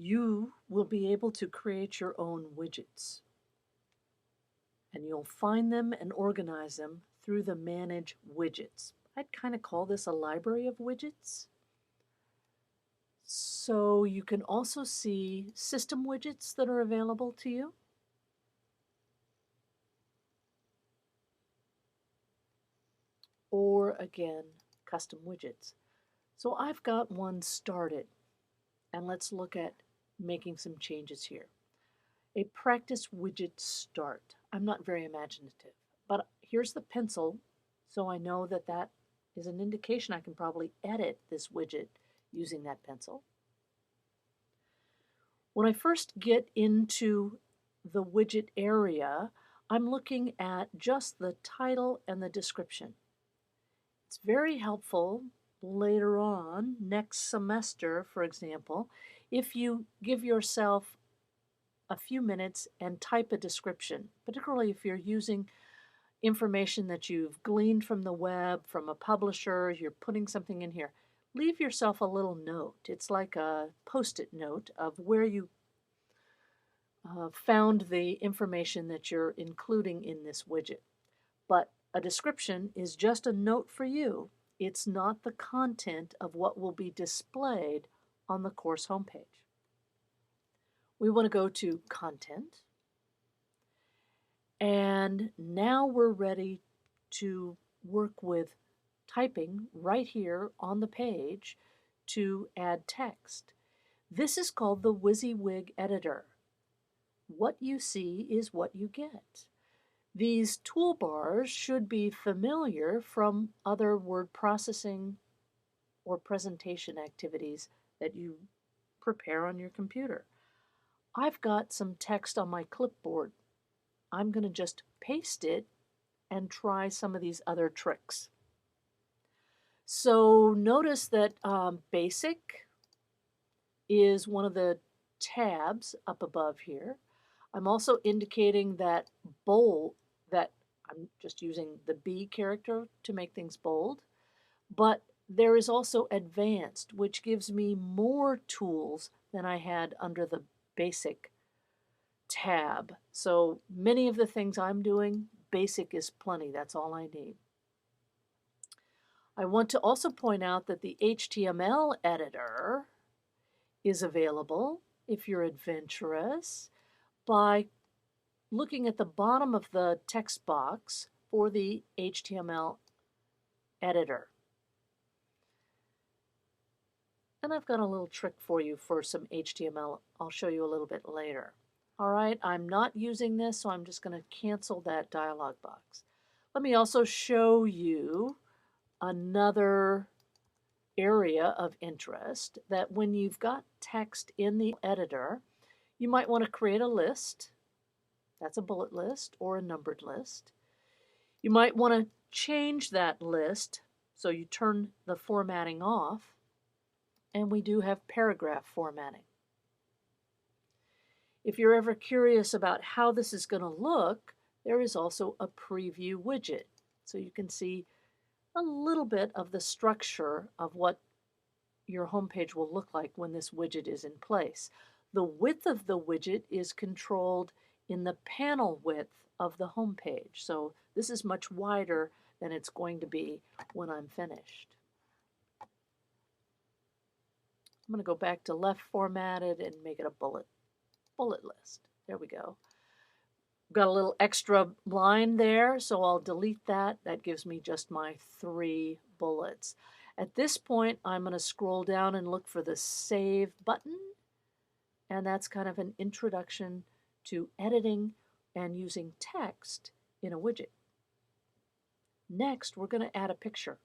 you will be able to create your own widgets. And you'll find them and organize them through the Manage Widgets. I'd kind of call this a library of widgets. So you can also see system widgets that are available to you. Or again, custom widgets. So I've got one started, and let's look at making some changes here. A practice widget start. I'm not very imaginative, but here's the pencil, so I know that that is an indication I can probably edit this widget using that pencil. When I first get into the widget area, I'm looking at just the title and the description. It's very helpful later on, next semester, for example, if you give yourself a few minutes and type a description, particularly if you're using information that you've gleaned from the web, from a publisher, you're putting something in here. Leave yourself a little note. It's like a post-it note of where you found the information that you're including in this widget. But a description is just a note for you. It's not the content of what will be displayed on the course homepage. We want to go to Content. And now we're ready to work with typing right here on the page to add text. This is called the WYSIWYG editor. What you see is what you get. These toolbars should be familiar from other word processing or presentation activities that you prepare on your computer. I've got some text on my clipboard. I'm going to just paste it and try some of these other tricks. So notice that Basic is one of the tabs up above here. I'm also indicating that bold, that I'm just using the B character to make things bold, but there is also Advanced, which gives me more tools than I had under the Basic tab. So many of the things I'm doing, Basic is plenty. That's all I need. I want to also point out that the HTML editor is available if you're adventurous by looking at the bottom of the text box for the HTML editor. And I've got a little trick for you for some HTML. I'll show you a little bit later. All right, I'm not using this, so I'm just going to cancel that dialog box. Let me also show you another area of interest, that when you've got text in the editor, you might want to create a list. That's a bullet list or a numbered list. You might want to change that list, so you turn the formatting off, and we do have paragraph formatting. If you're ever curious about how this is going to look, there is also a preview widget. So you can see a little bit of the structure of what your homepage will look like when this widget is in place. The width of the widget is controlled in the panel width of the homepage. So this is much wider than it's going to be when I'm finished. I'm going to go back to left formatted and make it a bullet list. There we go. Got a little extra line there, so I'll delete that. That gives me just my 3 bullets. At this point, I'm going to scroll down and look for the Save button, and that's kind of an introduction to editing and using text in a widget. Next, we're going to add a picture.